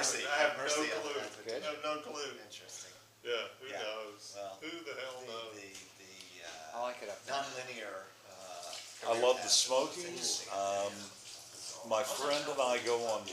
mercy. I have no mercy clue. on I have no clue. Interesting. Yeah, who knows? Well, Who the hell knows? I like it up there. Non-linear. I love the Smokies. My friend and I go on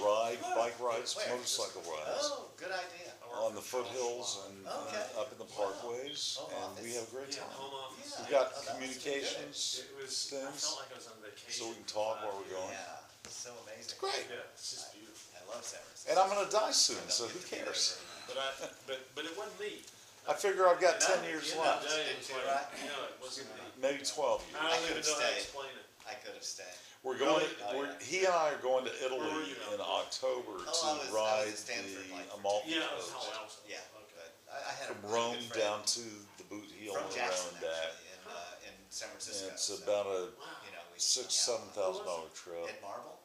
bike rides, motorcycle rides, Oh, good idea. on the foothills and Okay. up in the parkways, Home and we office. have a great Yeah, time. home office. We've Yeah. got Oh, that must be communications, It was, I things, felt like I was on vacation. so we can talk for while we're 5 going. years. Yeah, so amazing. Great. Yeah, it's just beautiful. I love San Francisco. And I'm gonna die soon, so who cares? But it wasn't me. I figure I've got You know, 10 years you know, left, Didn't you, right? No, it wasn't me. maybe 12 years. I don't even could've know how to stayed. explain it. I could have stayed. We're going. Oh, yeah. He and I are going to Where were Italy you now? in October I to was ride at Stanford, like, the for Amalfi Yeah, that's how Coast else. Yeah, Okay. but I had from a really Rome good friend down to the Boot Heel from and Jackson, around back. actually, in San Francisco. And it's so, about a you know, we $6,000-7,000 trip. At Marble?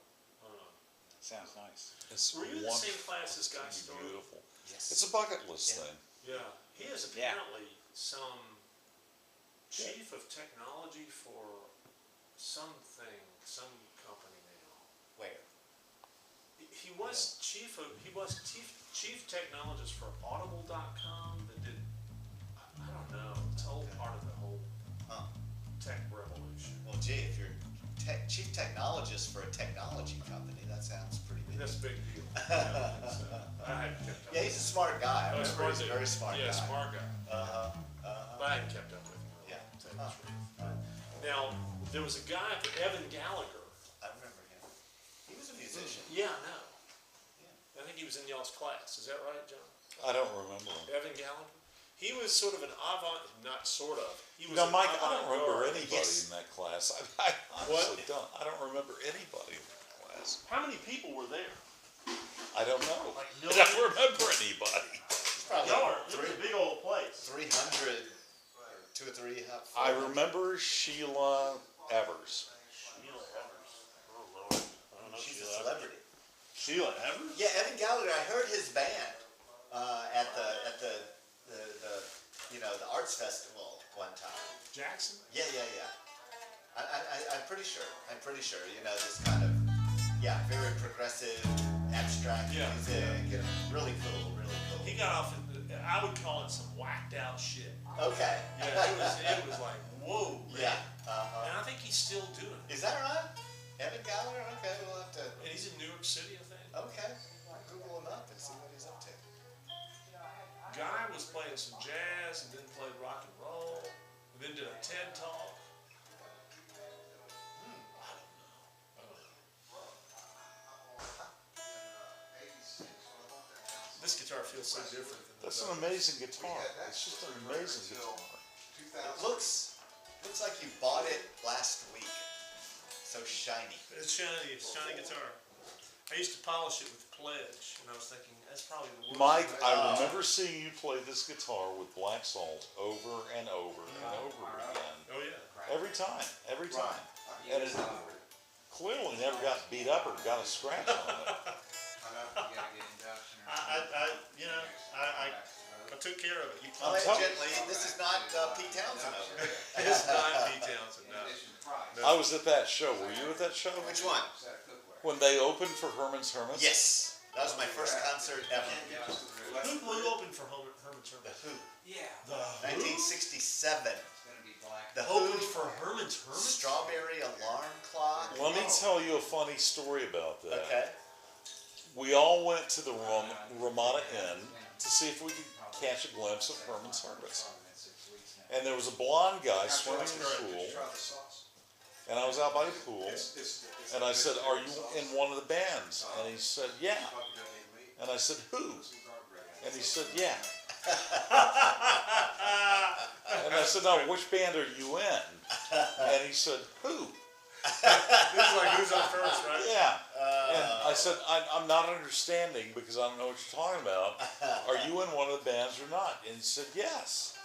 Sounds nice. It's Were you in the same wonderful. class as Guy It's Starr? beautiful. Yes. It's a bucket list Yeah. thing. Yeah. He is Yeah. apparently some chief of technology for something, some company now. Where? He was chief technologist for Audible.com that did, I don't know, it's all part of the whole Huh. tech revolution. Well, gee, if you're chief technologist for a technology company, that sounds pretty big. That's a big deal. Yeah, I hadn't kept up. Yeah, he's a smart guy. I Oh, remember he's a dude. very smart Yeah, guy. smart guy. But I hadn't kept up with him. Yeah. To tell you the truth. Now, there was a guy, Evan Gallagher. I remember him. He was a musician. Yeah, I know. I think he was in y'all's class. Is that right, John? I don't remember him. Evan Gallagher? He was sort of an not sort of. He was Now, an Mike, I don't remember avant-garde. anybody Yes. in that class. I honestly don't. I don't remember anybody in that class. How many people were there? I don't know. Like I don't remember anybody. It's probably Y'all are, it was a big old place. 300 or 2 or 3. I remember Sheila Evers. Sheila Evers. Oh, Lord. I don't know She's a Sheila Evers. celebrity. Sheila Evers? Yeah, Evan Gallagher. I heard his band at the the arts festival one time. Jackson? Yeah. I'm pretty sure. You know, this kind of very progressive, abstract Yeah. music. You know, really cool. He got off, I would call it some whacked out shit. Okay. Yeah, it was like, whoa, man. Yeah. And I think he's still doing it. Is that right? Evan Gallagher? Okay, we'll have to. And he's in New York City, I think. Okay, I'll Google him up and see what he's up to. Guy was playing some jazz and then played rock and roll, and then did a TED talk. I don't know. This guitar feels so different than That's the an amazing guitar. It's just an amazing guitar. It looks like you bought it last week. So shiny. It's shiny guitar. I used to polish it with Pledge, and I was thinking, that's probably the worst. Mike, I remember seeing you play this guitar with Black Salt over and over and over again. Oh, yeah. Every time. And it clearly never got beat up or got a scratch on it. I took care of it. Play it gently. This is not Pete Townsend over here. It's not Pete Townsend, no. I was at that show. Were you at that show? Which one? When they opened for Herman's Hermits? Yes. That was my first concert ever. Who opened for Herman's The Hermits? Who. Yeah. The Who? 1967. The Opened Who. for Herman's Hermits? Strawberry Alarm Clock. Let me tell you a funny story about that. Okay. We all went to the Ramada Inn to see if we could catch a glimpse of Herman's Hermits. And there was a blonde guy swimming in the pool, and I was out by the pool, and I said, "Are you in one of the bands?" And he said, "Yeah." And I said, "Who?" And he said, "Yeah." And I said, "No, which band are you in?" And he said, "Who?" This is like who's on first, right? Yeah. And I said, I'm not understanding because I don't know what you're talking about. Are you in one of the bands or not? And he said, yes.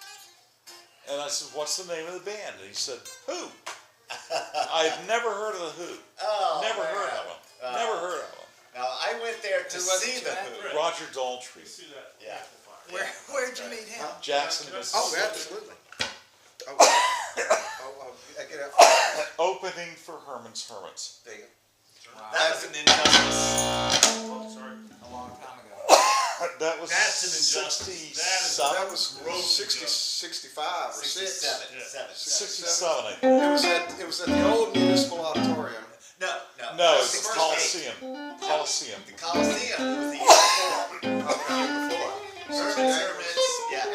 And I said, what's the name of the band? And he said, Who? I've never heard of the Who. Oh, Never man. heard of them. Never heard of them. Now, I went there to Who was see it, the Jack? Who. Roger Daltrey. See that? Yeah. Where'd you meet him? Jackson, Can I- Mississippi. Oh, absolutely. I get out. Opening for Herman's Hermits. There you go. That was an injustice. Oh, sorry. A long time ago. That was That's an injustice. That is 67. That was 65 or 6. 67, Yeah. 67, I think. It was at the old municipal auditorium. No. No, That's it's the first Coliseum. Coliseum. The Coliseum was the year before. The year before. Hermits, yeah.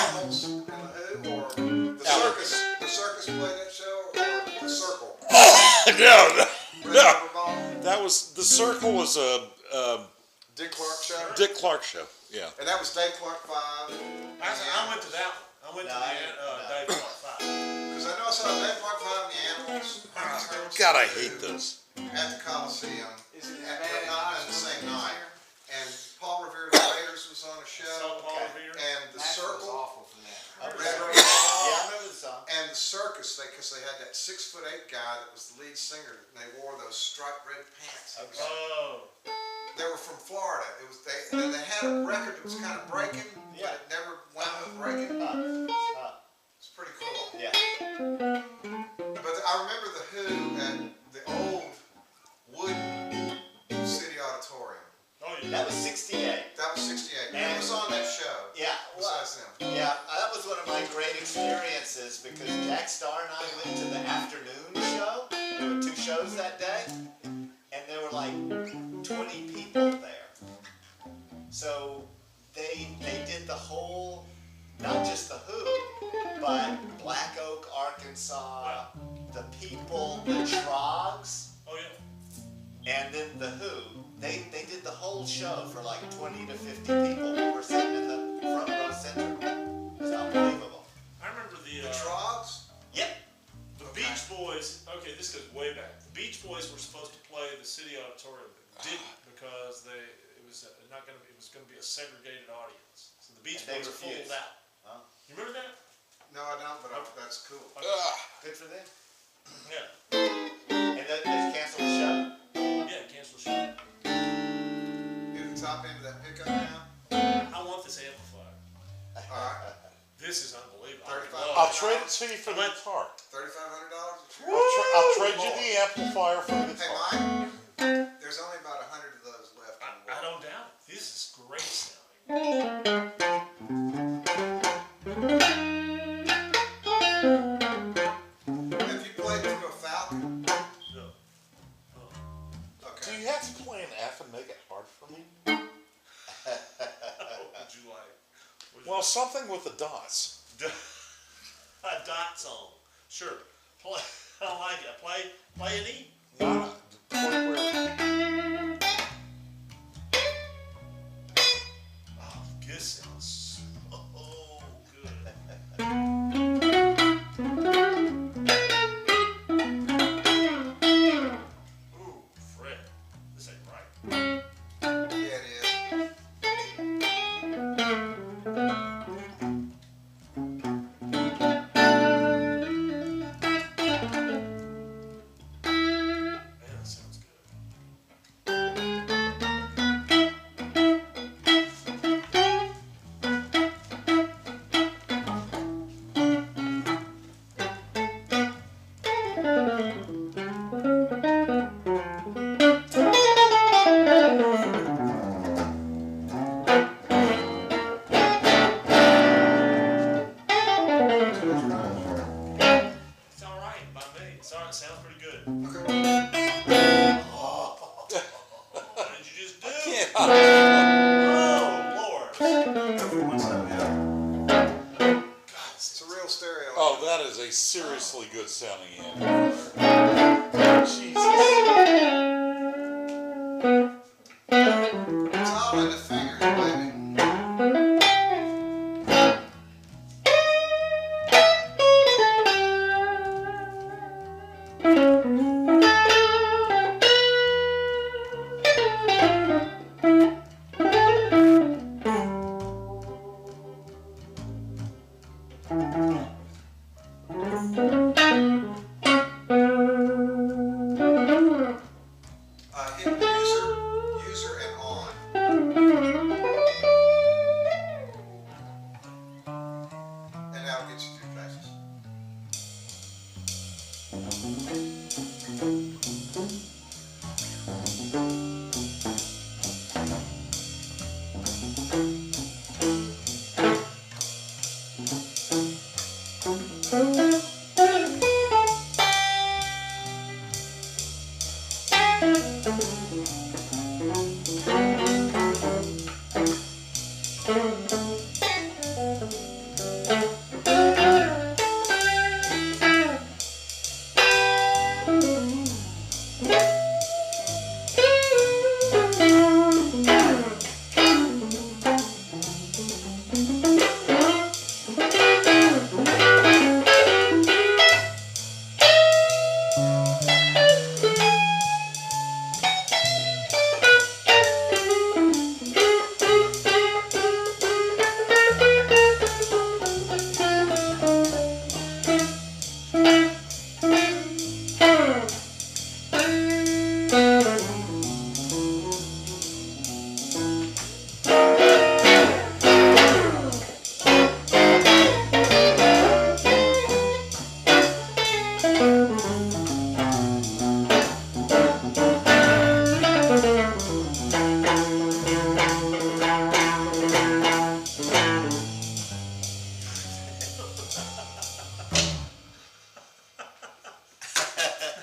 Animals and the Who, or the circus. The circus played that show, or the Circle. No. Red Ball. That was, the Circle was a Dick Clark show. Dick Clark show. Yeah. And that was Dave Clark 5. I went to that one. I went to the Dave Clark 5. Because I know I saw Dave Clark 5 and the Animals. God, I hate those. At the Coliseum. Is it But not on the same night. And Paul Revere's Raiders was on a So show. Paul Revere. And the Circle. awful for that. Yeah, I remember the song. And the circus, because they had that 6'8" guy that was the lead singer, and they wore those striped red pants. Oh. They were from Florida. They had a record that was kind of breaking, but it never wound up breaking. It's pretty cool. Yeah. But I remember the Who at the old wooden city auditorium. Oh, yeah. That was 68. That was 68. Who was on that show? Yeah. Well, Besides them. yeah, that was one of my great experiences because Jack Starr and I went to the afternoon show. There were 2 shows that day, and there were like 20 people there. So they did the whole, not just the Who, but Black Oak, Arkansas, the People, the Trogs, Oh, yeah. and then the Who. They did the whole show for like 20 to 50 people. We were sitting in the front row center. It was unbelievable. I remember The Trogs? Yep. The Beach Boys. Okay, this goes way back. The Beach Boys were supposed to play the city auditorium, but didn't because it was going to be a segregated audience. So the Beach And they Boys refused. pulled out. Huh? You remember that? No, I don't, but that's cool. Good for them. Yeah. And then they canceled the show. Yeah, cancel the show. Near the top end of that pickup now? I want this amplifier. Alright. This is unbelievable. 35. I'll trade it to you for the guitar. $3,500? I'll trade you the amplifier for the Hey, guitar. Mike, there's only about 100 of those left. I don't doubt it. This is great sounding. Have you played through a Falcon? No. Do Okay. you have to play an F and make it hard for me? What would you like? Well, something with the dots. A dot song. Sure. Play. I like it. Play an E. Not play where. Oh, this sounds so good. Ooh, Fred. This ain't right. Yeah, it is. Man, that sounds good. It's all right by me. It's all right. It sounds pretty good. What did you just do? Yeah. Oh, Lord. It's a real stereo. Oh, that is a seriously good sounding amplifier. Jesus. It's all in the fingers, baby.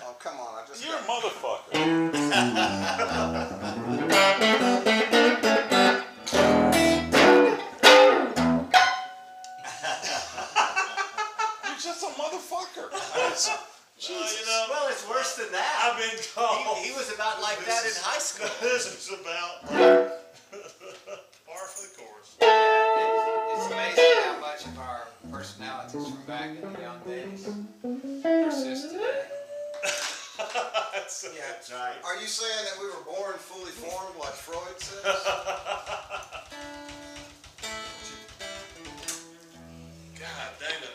Oh, come on, I just You're a got... motherfucker. You're just a motherfucker. Jesus. Well, it's worse than that. I've been called. He was about like that in high school. This is about par for the course. It's amazing how much of our personalities from back in the young days persist today. That's right. Are you saying that we were born fully formed like Freud says? God dang it.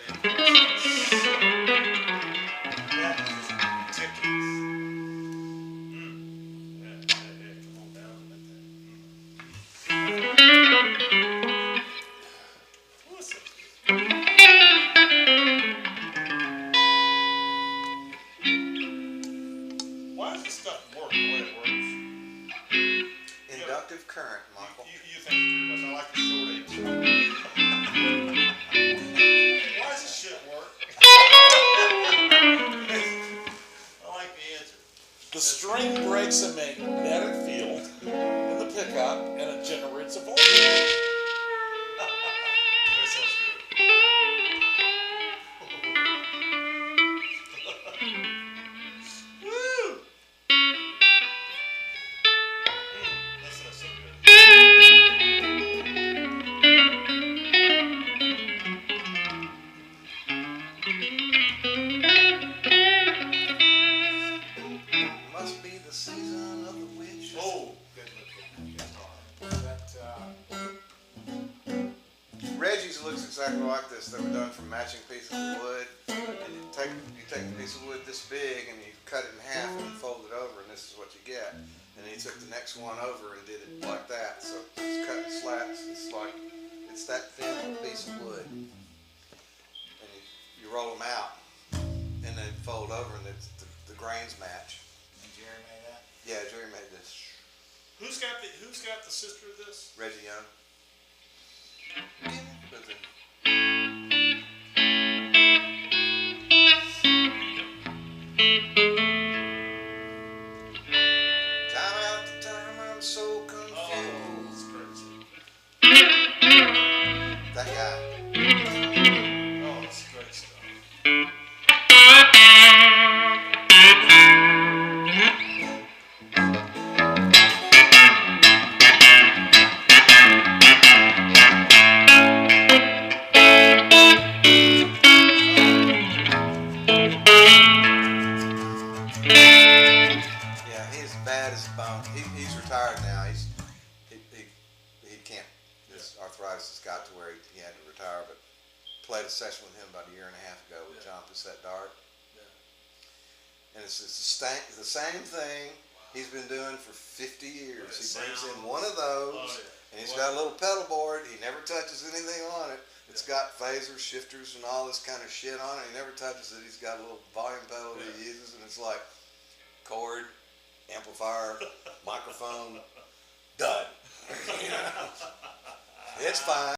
Tickets. Yeah, come on down to that thing. What's it? Why does this stuff work the way it works? Inductive current, Michael. You think pretty much. I like the short answer. Why does this shit work? I like the answer. The string breaks a magnetic field in the pickup and it generates a voltage. That sounds good. Woo! That sounds so good. Must be the season of the witch. Oh, Reggie's looks exactly like this. They were done from matching pieces of wood. And you take a piece of wood this big and you cut it in half and fold it over, and this is what you get. And he took the next one over and did it like that. So it's cut in slats. It's that thin piece of wood. And you roll them out and then fold over, and the grains match. And Jerry made that? Yeah, Jerry made this. who's got the sister of this? Reggie Young. But the- Time after time, I'm so confused. Oh, that's crazy. That guy. Oh, that's great stuff. Yeah, he's bad as a bone. He's retired now. He can't. His arthritis has got to where he had to retire. But played a session with him about a year and a half ago with John Passett Dart. Yeah. And it's the same thing he's been doing for 50 years. He brings in one of those, Oh, yeah. and he's got a little pedal board. He never touches anything on it. It's got phasers, shifters, and all this kind of shit on it. He never touches it. He's it's got a little volume pedal that he uses, and it's like chord, amplifier, microphone, done. It's fine.